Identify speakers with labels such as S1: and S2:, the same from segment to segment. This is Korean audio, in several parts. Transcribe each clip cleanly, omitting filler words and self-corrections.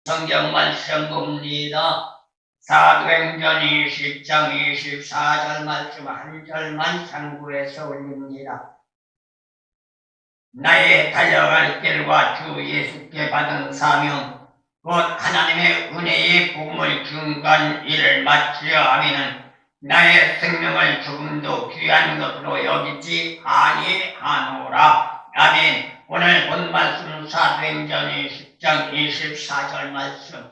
S1: 성경 말씀 봅니다. 사도행전 20장 24절 말씀 한 절만 참고해서 올립니다. 나의 달려갈 길과 주 예수께 받은 사명, 곧 하나님의 은혜의 복음을 증거한 일을 마치려 하면은 나의 생명을 조금도 귀한 것으로 여기지 아니하노라. 아멘. 오늘 본 말씀 사도행전 20장 24절 말씀,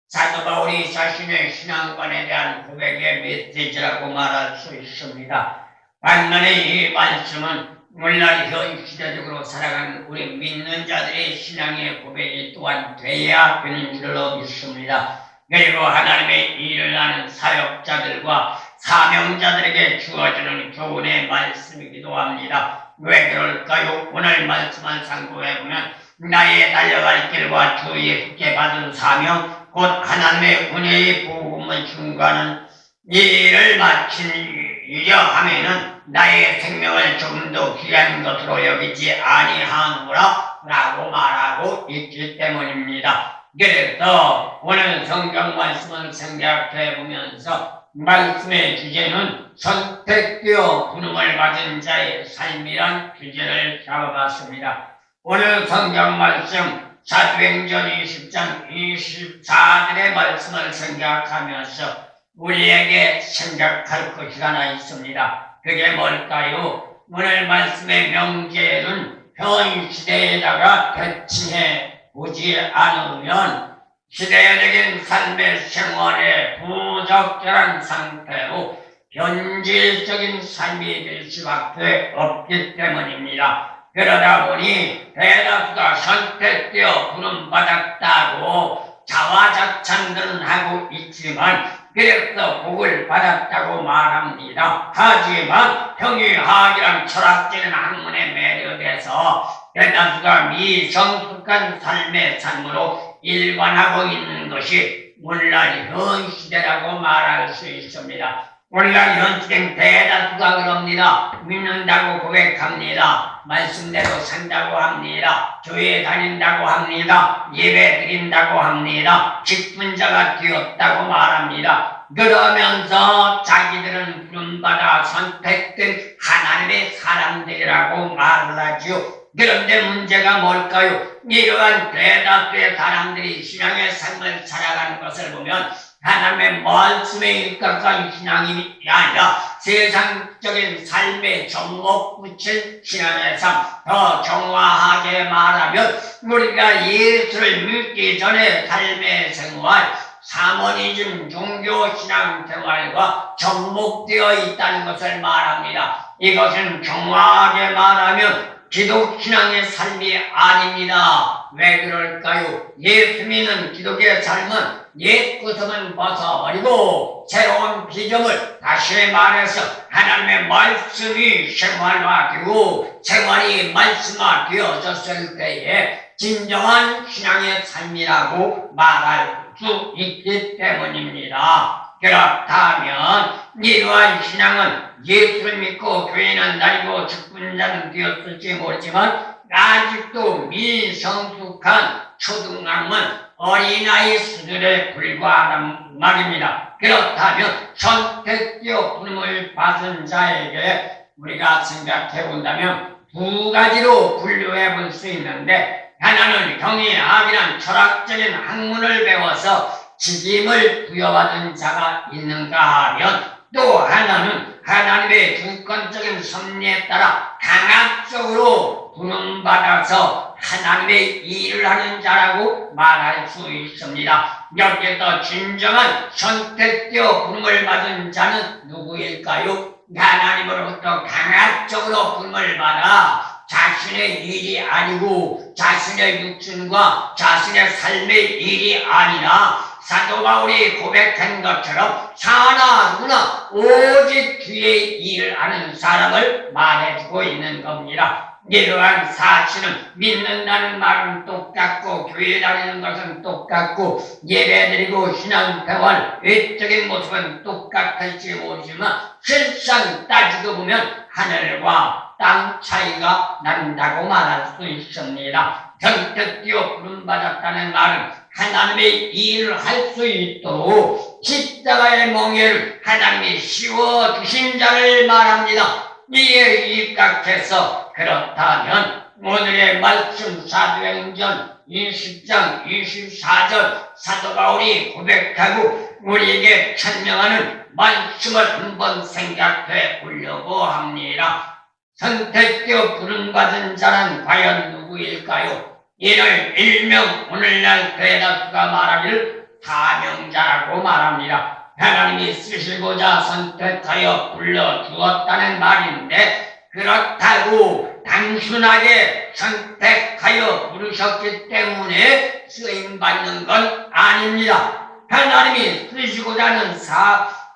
S1: 사도 바울이 자신의 신앙관에 대한 고백의 메시지라고 말할 수 있습니다. 반면에 이 말씀은 오늘날 현 시대적으로 살아가는 우리 믿는 자들의 신앙의 고백이 또한 돼야 되는 줄로 믿습니다. 그리고 하나님의 일을 하는 사역자들과 사명자들에게 주어지는 교훈의 말씀이기도 합니다. 왜 그럴까요? 오늘 말씀을 참고해보면 나의 달려갈 길과 주 예수께 받은 사명, 곧 하나님의 은혜의 복음을 증거하는 일을 마치려 하면은 나의 생명을 조금도 귀한 것으로 여기지 아니하노라 라고 말하고 있기 때문입니다. 그래서 오늘 성경 말씀을 생각해보면서 말씀의 주제는 선택되어 부름을 받은 자의 삶이란 주제를 잡아봤습니다. 오늘 성경 말씀 사도행전 20장 24절의 말씀을 생각하면서 우리에게 생각할 것이 하나 있습니다. 그게 뭘까요? 오늘 말씀의 명제는 현 시대에다가 대칭해 보지 않으면 시대적인 삶의 생활에 부적절한 상태로 현실적인 삶이 될 수밖에 없기 때문입니다. 그러다 보니 대다수가 선택되어 부름받았다고 자화자찬들은 하고 있지만 그래서 복을 받았다고 말합니다. 하지만 평이하기란 철학적인 학문에 매료돼서 대다수가 미성숙한 삶의 삶으로 일관하고 있는 것이 오늘날 현 시대라고 말할 수 있습니다. 오늘날 현 시대 대다수가 그럽니다. 믿는다고 고백합니다. 말씀대로 산다고 합니다. 교회 다닌다고 합니다. 예배 드린다고 합니다. 직분자가 되었다고 말합니다. 그러면서 자기들은 부름받아 선택된 하나님의 사람들이라고 말을 하죠. 그런데 문제가 뭘까요? 이러한 대다수의 사람들이 신앙의 삶을 살아가는 것을 보면 하나님의 말씀에 일각한 신앙이 아니라 세상적인 삶에 접목 붙인 신앙의 삶, 더 정확하게 말하면 우리가 예수를 믿기 전에 삶의 생활, 사모니즘 종교 신앙 생활과 접목되어 있다는 것을 말합니다. 이것은 정확하게 말하면 기독신앙의 삶이 아닙니다. 왜 그럴까요? 예수 믿는 기독의 삶은 옛 구성은 벗어버리고 새로운 비전을 다시 말해서 하나님의 말씀이 생활화되고 생활이 말씀화되어졌을 때에 진정한 신앙의 삶이라고 말할 수 있기 때문입니다. 그렇다면 이러한 신앙은 예수를 믿고 교회는 다니고 직분자는 되었을지 모르지만 아직도 미성숙한 초등학문 어린아이 수준에 불과하단 말입니다. 그렇다면 선택되어 부름을 받은 자에게 우리가 생각해 본다면 두 가지로 분류해 볼 수 있는데, 하나는 경이학이란 철학적인 학문을 배워서 직임을 부여받은 자가 있는가 하면, 또 하나는 하나님의 주권적인 섭리에 따라 강압적으로 부름받아서 하나님의 일을 하는 자라고 말할 수 있습니다. 여기에서 진정한 선택되어 부름을 받은 자는 누구일까요? 하나님으로부터 강압적으로 부름을 받아 자신의 일이 아니고 자신의 육신과 자신의 삶의 일이 아니라 사도 바울이 고백한 것처럼 사나 누나 오직 주의 일을 하는 사람을 말해주고 있는 겁니다. 이러한 사실은 믿는다는 말은 똑같고 교회 다니는 것은 똑같고 예배드리고 신앙생활 외적인 모습은 똑같을지 모르지만 실상 따지고 보면 하늘과 땅 차이가 난다고 말할 수 있습니다. 선택되어 부름받았다는 말은 하나님의 일을 할 수 있도록 십자가의 멍에를 하나님이 씌워주신 자를 말합니다. 이에 입각해서 그렇다면 오늘의 말씀 사도행전 20장 24절 사도 바울이 고백하고 우리에게 천명하는 말씀을 한번 생각해 보려고 합니다. 선택되어 부름받은 자는 과연 누구일까요? 이를 일명 오늘날 괴다수가 말하기를 사명자라고 말합니다. 하나님이 쓰시고자 선택하여 불러주었다는 말인데 그렇다고 단순하게 선택하여 부르셨기 때문에 쓰임받는 건 아닙니다. 하나님이 쓰시고자 하는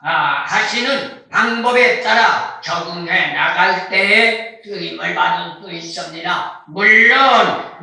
S1: 하시는 방법에 따라 적응해 나갈 때에 쓰임을 받을 수 있습니다. 물론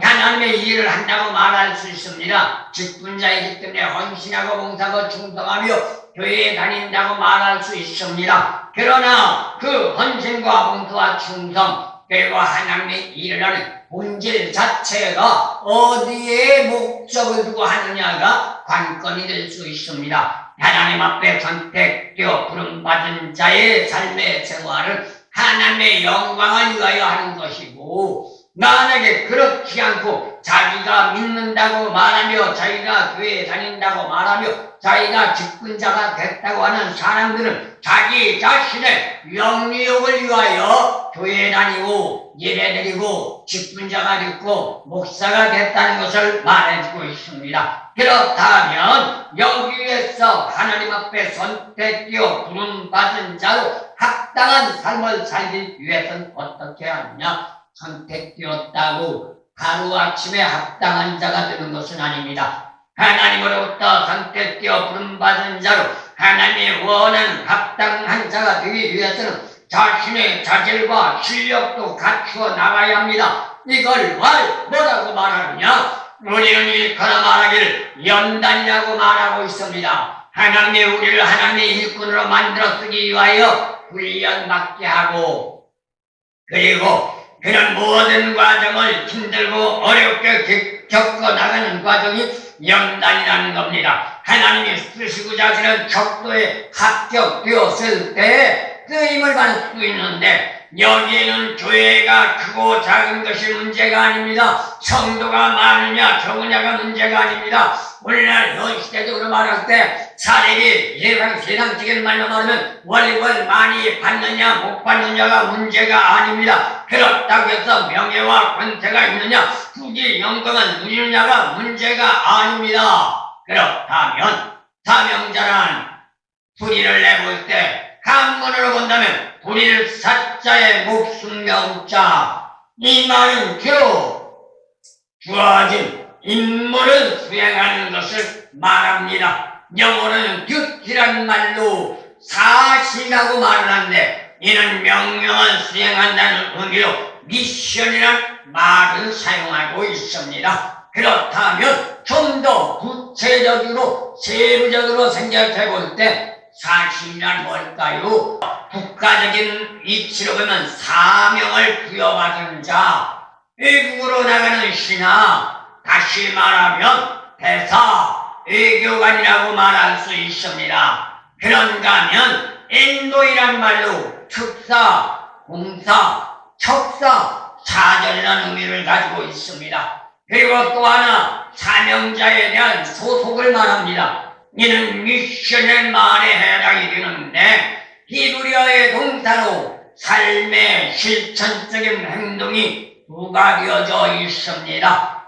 S1: 하나님의 일을 한다고 말할 수 있습니다. 직분자이기 때문에 헌신하고 봉사하고 충성하며 교회에 다닌다고 말할 수 있습니다. 그러나 그 헌신과 봉사와 충성 그리고 하나님의 일을 하는 본질 자체가 어디에 목적을 두고 하느냐가 관건이 될 수 있습니다. 하나님 앞에 선택되어 부름받은 자의 삶의 생활은 하나님의 영광을 위하여 하는 것이고 만약에 그렇지 않고 자기가 믿는다고 말하며 자기가 교회에 다닌다고 말하며 자기가 직분자가 됐다고 하는 사람들은 자기 자신의 영리욕을 위하여 교회에 다니고 예배드리고 직분자가 됐고 목사가 됐다는 것을 말해주고 있습니다. 그렇다면 여기에서 하나님 앞에 선택되어 부름받은 자로 합당한 삶을 살기 위해서는 어떻게 하느냐? 선택되었다고 하루아침에 합당한 자가 되는 것은 아닙니다. 하나님으로부터 선택되어 부름받은 자로 하나님이 원하는 합당한 자가 되기 위해서는 자신의 자질과 실력도 갖추어 나가야 합니다. 이걸 뭐라고 말하느냐? 우리는 일컬어 말하기를 연단이라고 말하고 있습니다. 하나님이 우리를 하나님의 일꾼으로 만들어 쓰기 위하여 훈련받게 하고 그리고 그런 모든 과정을 힘들고 어렵게 겪어 나가는 과정이 연단이라는 겁니다. 하나님이 쓰시고자 하시는 척도에 합격되었을 때 쓰임을 받을 수 있는데 여기에는 교회가 크고 작은 것이 문제가 아닙니다. 성도가 많으냐 적으냐가 문제가 아닙니다. 오늘날 현 시대적으로 말할 때 사례비 세상적인 말로 말하면 월급을 많이 받느냐 못 받느냐가 문제가 아닙니다. 그렇다고 해서 명예와 권세가 있느냐 후기 영광을 누리느냐가 문제가 아닙니다. 그렇다면 사명자란 불의를 내볼 때 한문으로 본다면 불의를 사자의 목숨 명자 이 말은 주로 주어진 임무를 수행하는 것을 말합니다. 영어로는 듀티란 말로 사실이라고 말을 하는데 이는 명령을 수행한다는 의미로 미션이란 말을 사용하고 있습니다. 그렇다면 좀 더 구체적으로 세부적으로 생각해 볼 때 사실이란 뭘까요? 국가적인 이치로 보면 사명을 부여받은 자, 외국으로 나가는 신하, 다시 말하면 대사, 외교관이라고 말할 수 있습니다. 그런가 하면 인도이란 말로 특사, 공사, 척사, 사절이라는 의미를 가지고 있습니다. 그리고 또 하나 사명자에 대한 소속을 말합니다. 이는 미션의 말에 해당이 되는데 히브리어의 동사로 삶의 실천적인 행동이 부각되어져 있습니다.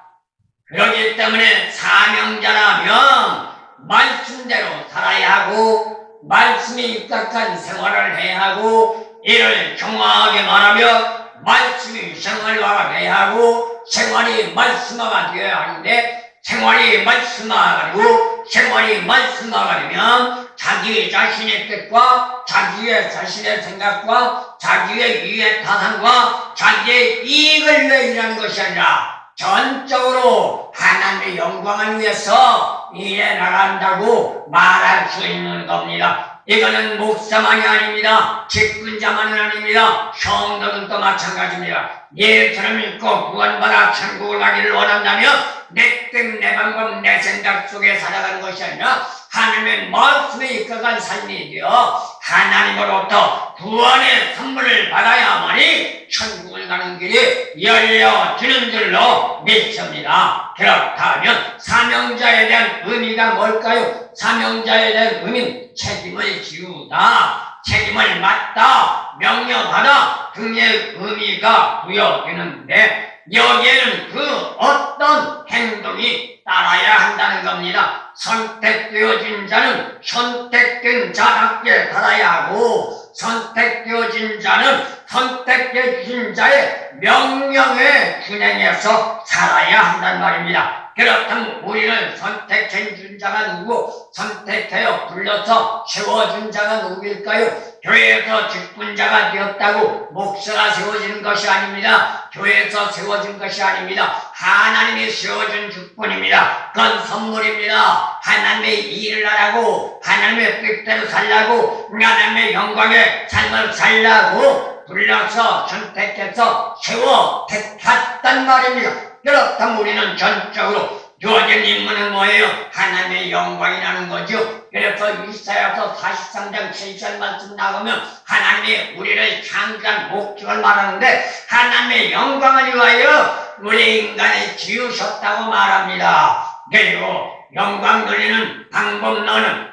S1: 그렇기 때문에 사명자라면 말씀대로 살아야 하고 말씀에 입각한 생활을 해야 하고 이를 정확하게 말하며 말씀이 생활화가 돼야 하고 생활이 말씀화가 되어야 하는데 생활이 말씀화가 되고 생활이 말씀화가 되면 자기 자신의 뜻과 자기의 자신의 생각과 자기의 이해 타산과 자기의 이익을 위해 일하는 것이 아니라 전적으로 하나님의 영광을 위해서 일해 나간다고 말할 수 있는 겁니다. 이거는 목사만이 아닙니다. 직분자만은 아닙니다. 성도들도 마찬가지입니다. 예수를 믿고 구원받아 천국을 가기를 원한다면 내 뜻, 내 방법, 내 생각 속에 살아가는 것이 아니라 하나님의 말씀에 이끌어간 삶이 되어 하나님으로부터 구원의 선물을 받아야만이 천국을 가는 길이 열려지는 줄로 믿습니다. 그렇다면 사명자에 대한 의미가 뭘까요? 사명자에 대한 의미는 책임을 지우다, 책임을 맡다, 명령하다 등의 의미가 부여되는데 여기에는 그 어떤 행동이 따라야 한다는 겁니다. 선택되어진 자는 선택된 자답게 살아야 하고 선택되어진 자는 선택되어진 자의 명령에 준행해서 살아야 한단 말입니다. 그렇다면 우리를 선택해 준 자가 누구고 선택하여 불러서 세워준 자가 누구일까요? 교회에서 직분자가 되었다고 목사가 세워지는 것이 아닙니다. 교회에서 세워진 것이 아닙니다. 하나님이 세워준 직분입니다. 그건 선물입니다. 하나님의 일을 하라고, 하나님의 뜻대로 살라고, 하나님의 영광의 삶을 살라고 불러서 선택해서 세워 택했단 말입니다. 그렇다면 우리는 전적으로 주어진 임무는 뭐예요? 하나님의 영광이라는 거죠. 그래서 이사야서 43장 7절 말씀 나오면 하나님이 우리를 창조한 목적을 말하는데 하나님의 영광을 위하여 우리 인간을 지으셨다고 말합니다. 그리고 영광 돌리는 방법론은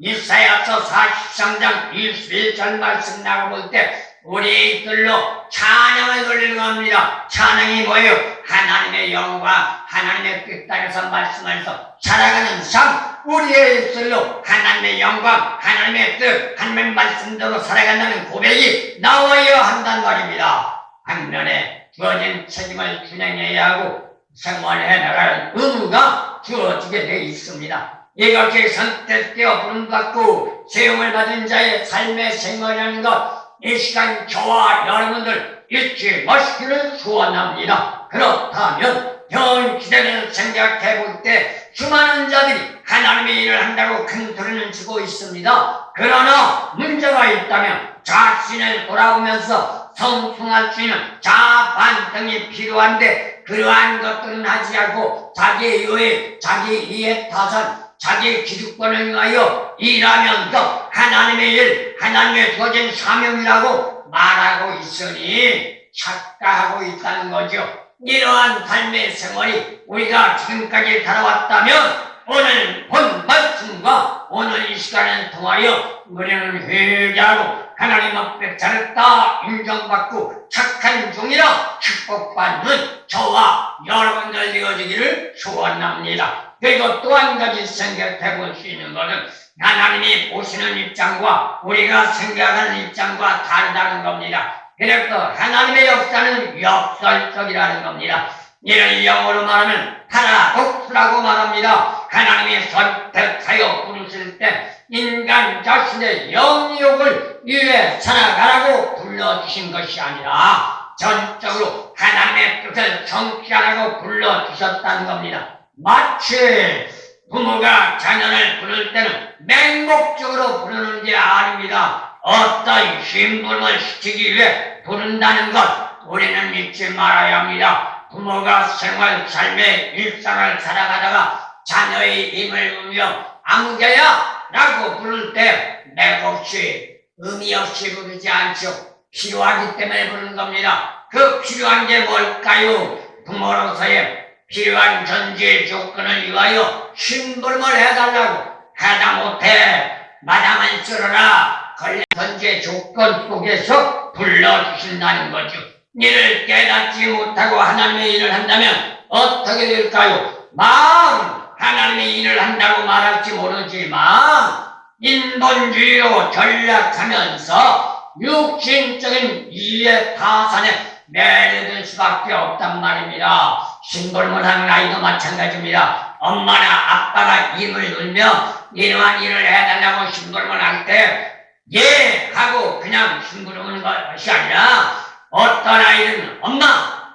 S1: 이사야서 43장 21절 말씀 나가볼 때 우리의 입술로 찬양을 돌리는 겁니다. 찬양이 뭐예요? 하나님의 영광, 하나님의 뜻 따라서 말씀하셔서 살아가는 삶, 우리의 입술로 하나님의 영광, 하나님의 뜻, 하나님의 말씀대로 살아간다는 고백이 나와야 한단 말입니다. 반면에 주어진 책임을 준행해야 하고 생활해 나가는 의무가 주어지게 되어 있습니다. 이것이 선택되어 부름받고 세움을 받은 자의 삶의 생활이라는 것, 이 시간 저와 여러분들 잊지 마시기를 소원합니다. 그렇다면 현 시대를 생각해 볼 때 수많은 자들이 하나님의 일을 한다고 큰 소리는 치고 있습니다. 그러나 문제가 있다면 자신을 돌아보면서 성숙할 수 있는 자아 반등이 필요한데 그러한 것들은 하지 않고 자기의 유해, 자기 이해 타산, 자기 기득권을 위하여 일하면서 하나님의 일, 하나님의 주어진 사명이라고 말하고 있으니 착각하고 있다는 거죠. 이러한 삶의 생활이 우리가 지금까지 살아왔다면 오늘 본 말씀과 오늘 이 시간을 통하여 우리는 회개하고 하나님 앞에 잘했다 인정받고 착한 종이라 축복받는 저와 여러분들 되어지기를 소원합니다. 그리고 또 한 가지 생각해 볼 수 있는 것은 하나님이 보시는 입장과 우리가 생각하는 입장과 다르다는 겁니다. 그래서 하나님의 역사는 역설적이라는 겁니다. 이를 영어로 말하면 파라독스라고 말합니다. 하나님이 선택하여 부르실 때 인간 자신의 영역을 위해 살아가라고 불러주신 것이 아니라 전적으로 하나님의 뜻을 성취하라고 불러주셨다는 겁니다. 마치 부모가 자녀를 부를 때는 맹목적으로 부르는 게 아닙니다. 어떤 심부름을 시키기 위해 부른다는 것 우리는 잊지 말아야 합니다. 부모가 생활, 삶의 일상을 살아가다가 자녀의 입을 울며 아무개야 라고 부를 때 맥없이 의미 없이 부르지 않죠. 필요하기 때문에 부르는 겁니다. 그 필요한 게 뭘까요? 부모로서의 필요한 전제 조건을 위하여 심부름을 해달라고 하다 못해 마당을 쓸어라 걸린 전제 조건 속에서 불러주신다는 거죠. 이를 깨닫지 못하고 하나님의 일을 한다면 어떻게 될까요? 마음 하나님의 일을 한다고 말할지 모르지만 인본주의로 전락하면서 육신적인 이해 타산에 매료될 수밖에 없단 말입니다. 심부름을 하는 아이도 마찬가지입니다. 엄마나 아빠가 입을 울며 이러한 일을 해달라고 심부름을 할 때 예 하고 그냥 심부름하는 것이 아니라 어떤 아이는 엄마,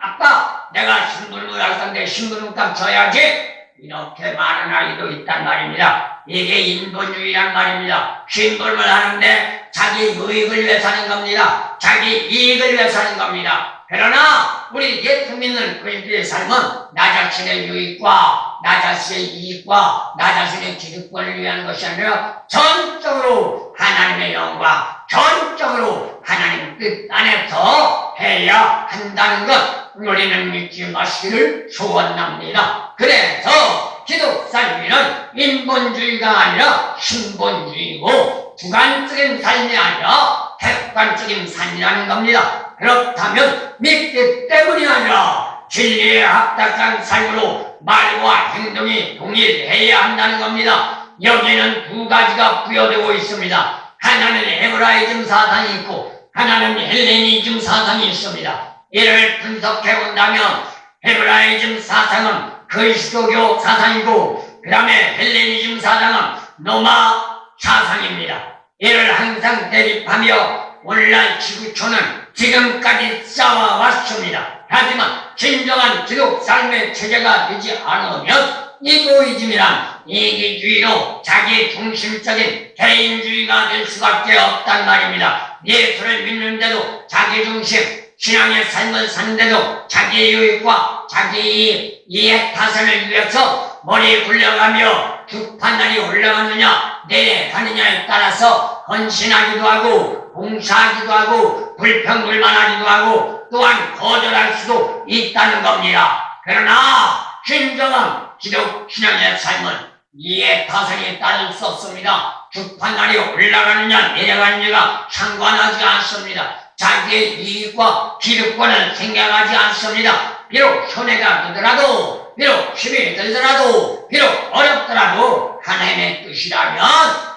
S1: 아빠 내가 심부름을 할 건데 심부름값 줘야지 이렇게 말하는 아이도 있단 말입니다. 이게 인본주의란 말입니다. 심부름을 하는데 자기 유익을 위해 사는 겁니다. 자기 이익을 위해 사는 겁니다. 그러나 우리 예수 믿는 그리스도의 삶은 나 자신의 유익과 나 자신의 이익과 나 자신의 기득권을 위한 것이 아니라 전적으로 하나님의 영광, 전적으로 하나님 뜻 안에서 해야 한다는 것 우리는 믿지 마시기를 소원합니다. 그래서 기독 삶이는 인본주의가 아니라 신본주의고 주관적인 삶이 아니라 객관적인 삶이라는 겁니다. 그렇다면 믿기 때문이 아니라 진리에 합당한 삶으로 말과 행동이 동일해야 한다는 겁니다. 여기에는 두 가지가 부여되고 있습니다. 하나는 헤브라이즘 사상이 있고 하나는 헬레니즘 사상이 있습니다. 이를 분석해 본다면 헤브라이즘 사상은 그리스도교 사상이고 그 다음에 헬레니즘 사상은 로마 사상입니다. 이를 항상 대립하며 오늘날 지구촌은 지금까지 싸워왔습니다. 하지만 진정한 기독 삶의 체제가 되지 않으면 이고이즘이란 이기주의로 자기 중심적인 개인주의가 될 수밖에 없단 말입니다. 예수를 믿는데도 자기 중심, 신앙의 삶을 사는데도 자기 유익과 자기 이해 타산을 위해서 머리 굴려가며 주판단이 올라가느냐 내려가느냐에 따라서 헌신하기도 하고 봉사하기도 하고 불평불만하기도 하고 또한 거절할 수도 있다는 겁니다. 그러나 진정한 기독 신앙의 삶은 이해 타산이 따를 수 없습니다. 주판단이 올라가느냐 내려가느냐가 상관하지 않습니다. 자기의 이익과 기득권을 생각하지 않습니다. 비록 손해가 되더라도 비록 힘이 들더라도 비록 어렵더라도 하나님의 뜻이라면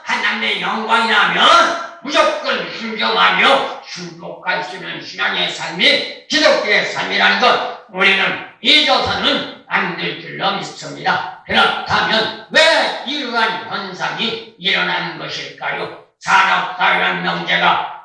S1: 하나님의 영광이라면 무조건 순종하며 순복할 수 있는 신앙의 삶이 기독교의 삶이라는 것 우리는 잊어서는 안 될 줄로 믿습니다. 그렇다면 왜 이러한 현상이 일어나는 것일까요? 산업사회란 명제가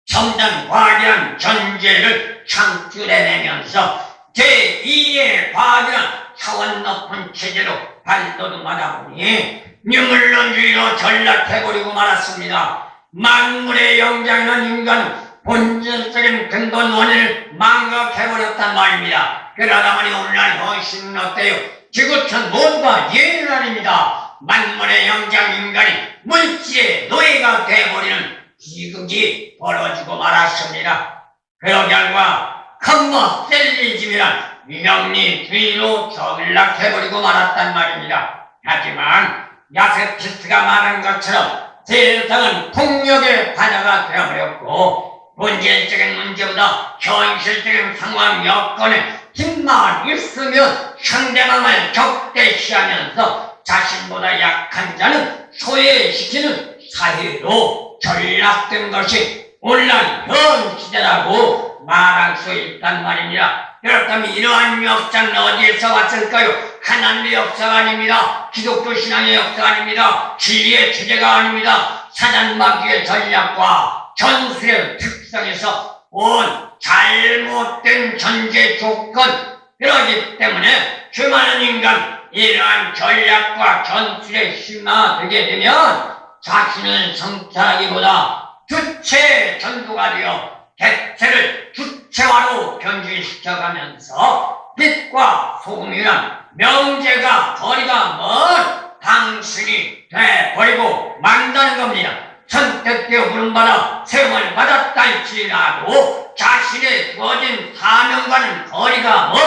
S1: 점점 과대한 전제를 창출해내면서 제2의 과대한 차원 높은 체제로 발돋움하다 보니 유물론주의로 전락해버리고 말았습니다. 만물의 영장이는 인간은 본질적인 근본 원인을 망각해버렸단 말입니다. 그러다 보니 오늘날 현실은 어때요? 지구촌 모두가 예는 아닙니다. 만물의 영장 인간이 물질의 노예가 되어버리는 비극이 벌어지고 말았습니다. 그 결과 컨머셀리즘이란 명리주의로 전락해버리고 말았단 말입니다. 하지만 야세피스트가 말한 것처럼 세상은 폭력의 바다가 되어버렸고 본질적인 문제보다 현실적인 상황 여건에 힘만 있으면 상대방을 적대시하면서 자신보다 약한 자는 소외시키는 사회로 전락된 것이 오늘날 현 시대라고 말할 수 있단 말입니다. 그렇다면 이러한 역사는 어디에서 왔을까요? 하나님의 역사가 아닙니다. 기독교 신앙의 역사가 아닙니다. 진리의 체제가 아닙니다. 사단마귀의 전략과 전술의 특성에서 온 잘못된 전제 조건 그러기 때문에 수많은 인간 이러한 전략과 전술에 심화되게 되면 자신을 성찰하기보다 주체 전도가 되어 객체를 주체화로 변질시켜가면서 빛과 소금이란 명제가 거리가 먼 당신이 돼버리고 만다는 겁니다. 선택되어 부름받아 세움을 받았다 할지라도 자신의 주어진 사명과는 거리가 먼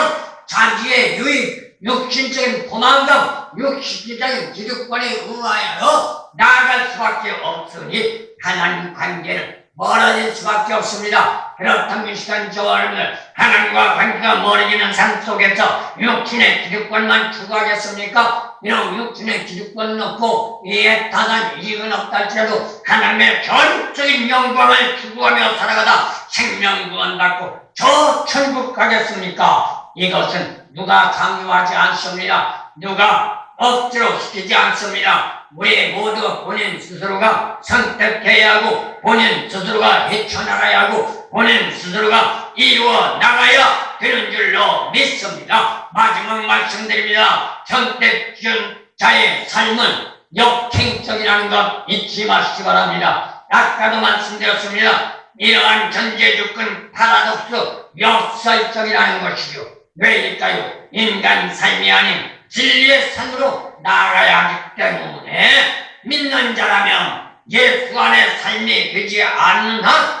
S1: 자기의 유익, 육신적인 포만감, 육신적인 기득권에 의하여 나아갈 수밖에 없으니 하나님 관계는 멀어질 수밖에 없습니다. 그렇다면 이 시간 저와 여러분들 하나님과 관계가 멀어지는 삶 속에서 육신의 기득권만 추구하겠습니까? 이런 육신의 기득권은 없고 이에 타산 이익은 없다 할지라도 하나님의 전적인 영광을 추구하며 살아가다 생명구원 받고 저 천국 가겠습니까? 이것은 누가 강요하지 않습니다. 누가 억지로 시키지 않습니다. 우리 모두 본인 스스로가 선택해야 하고 본인 스스로가 헤쳐나가야 하고 본인 스스로가 이루어 나가야 되는 줄로 믿습니다. 마지막 말씀드립니다. 선택자의 삶은 역행적이라는 것 잊지 마시기 바랍니다. 아까도 말씀드렸습니다. 이러한 전제조건 파라독스 역설적이라는 것이죠. 왜일까요? 인간 삶이 아닌 진리의 산으로 나아가야 하기 때문에 믿는 자라면 예수 안의 삶이 되지 않는 한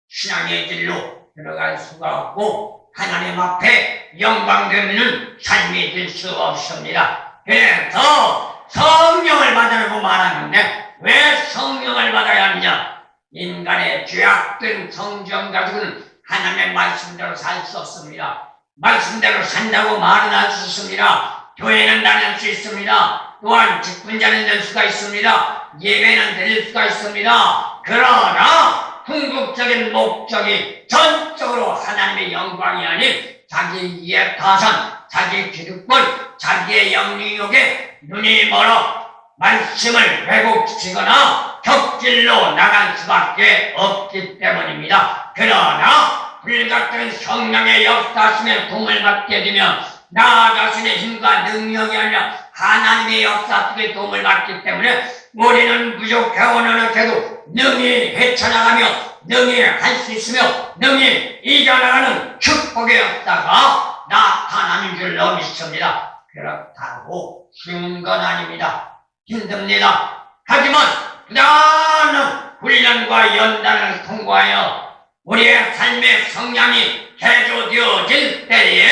S1: 신앙의 길로 들어갈 수가 없고 하나님 앞에 영광되는 삶이 될 수 없습니다. 그래서 성령을 받으라고 말하는데 왜 성령을 받아야 하느냐? 인간의 죄악된 성정 가지고는 하나님의 말씀대로 살 수 없습니다. 말씀대로 산다고 말은 할 수 있습니다. 교회는 다닐 수 있습니다. 또한 직분자는 될 수가 있습니다. 예배는 드릴 수가 있습니다. 그러나 궁극적인 목적이 전적으로 하나님의 영광이 아닌 자기 이해 타산, 자기 기득권, 자기의 영리욕에 눈이 멀어 말씀을 왜곡시키거나 격길로 나갈 수밖에 없기 때문입니다. 그러나 불같은 성령의 역사심에 도움을 받게 되면 나 자신의 힘과 능력이 아니라 하나님의 역사 속에 도움을 받기 때문에 우리는 부족하고 노력해도 능히 헤쳐나가며 능히 할 수 있으며 능히 이겨나가는 축복의 역사가 나타나는 줄로 믿습니다. 그렇다고 쉬운 건 아닙니다. 힘듭니다. 하지만 부단한 훈련과 연단을 통과하여 우리의 삶의 성향이 개조되어질 때에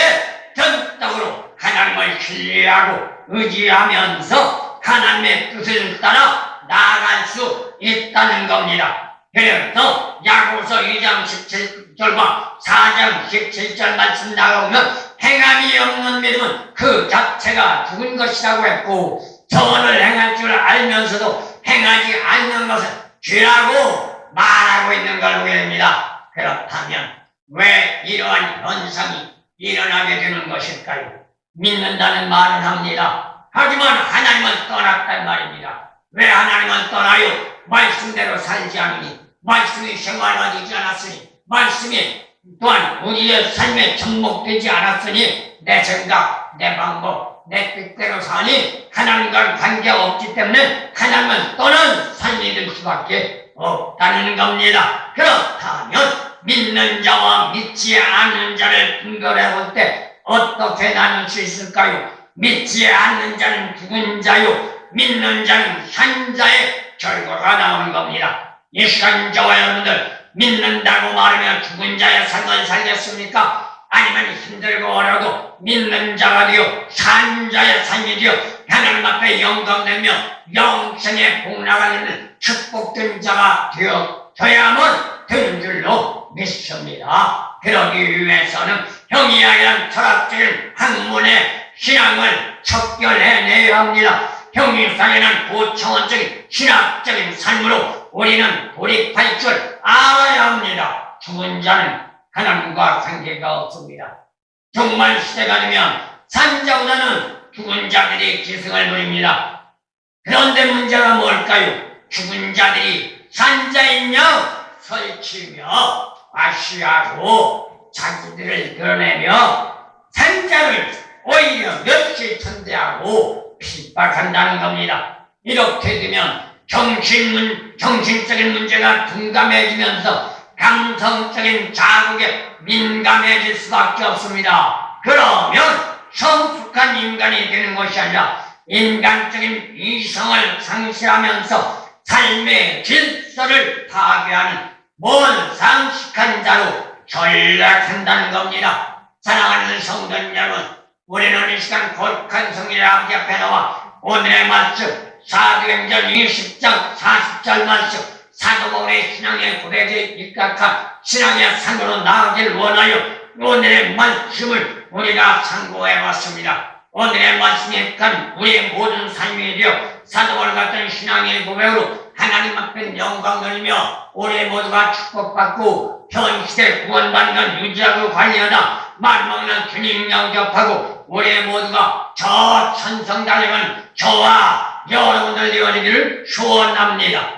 S1: 전적으로 하나님을 신뢰하고 의지하면서 하나님의 뜻을 따라 나아갈 수 있다는 겁니다. 그래서 야고보서 2장 17절과 4장 17절 말씀 나오면 행함이 없는 믿음은 그 자체가 죽은 것이라고 했고 선을 행할 줄 알면서도 행하지 않는 것은 죄라고 말하고 있는 걸 보게 됩니다. 그렇다면 왜 이러한 현상이 일어나게 되는 것일까요? 믿는다는 말은 합니다. 하지만 하나님은 떠났단 말입니다. 왜 하나님은 떠나요? 말씀대로 살지 않으니, 말씀이 생활화되지 않았으니, 말씀이 또한 우리의 삶에 접목되지 않았으니 내 생각, 내 방법, 내 뜻대로 사니 하나님과 관계가 없기 때문에 하나님은 떠난 삶이 될 수밖에 없다는 겁니다. 그렇다면 믿는 자와 믿지 않는 자를 분별해 볼 때 어떻게 나눌 수 있을까요? 믿지 않는 자는 죽은 자요, 믿는 자는 산 자의 결과가 나오는 겁니다. 이 시간 저와 여러분들 믿는다고 말하면 죽은 자의 삶을 살겠습니까? 아니면 힘들고 어려도 믿는 자가 되어 산 자의 삶이 되어 하나님 앞에 영광되며 영생에 복나가는 축복된 자가 되어야만 되는 줄로 믿습니다. 그러기 위해서는 형이야기란 철학적인 학문의 신앙을 척결해내야 합니다. 형이상에는 고차원적인 신학적인 삶으로 우리는 돌입할 줄 알아야 합니다. 죽은 자는 하나님과 관계가 없습니다. 종말 시대가 되면 산자보다는 죽은 자들이 기승을 부립니다. 그런데 문제가 뭘까요? 죽은 자들이 산자인 양 설치며 과시하고 자기들을 드러내며 산자를 오히려 멸시 천대하고 핍박한다는 겁니다. 이렇게 되면 정신적인 문제가 둔감해지면서 감성적인 자극에 민감해질 수밖에 없습니다. 그러면 성숙한 인간이 되는 것이 아니라 인간적인 이성을 상실하면서 삶의 질서를 파괴하는 몰상식한 자로 전락한다는 겁니다. 사랑하는 성도 여러분, 우리는 이 시간 거룩한 성령의 아버지 앞에 나와 오늘의 말씀 사도행전 20장 40절 말씀 사도 바울의 신앙의 고백에 입각한 신앙의 산으로 나아가길 원하여 오늘의 말씀을 우리가 참고해 봤습니다. 오늘의 말씀에 입각한 우리의 모든 삶이 되어 사도 바울 같은 신앙의 고백으로 하나님 앞에 영광 돌리며 우리 모두가 축복받고 현시대 구원받는 유지하고 관리하다 말먹는 주님 영접하고 우리 모두가 저 천성 달려간 저와 여러분들 되어지기를 소원합니다.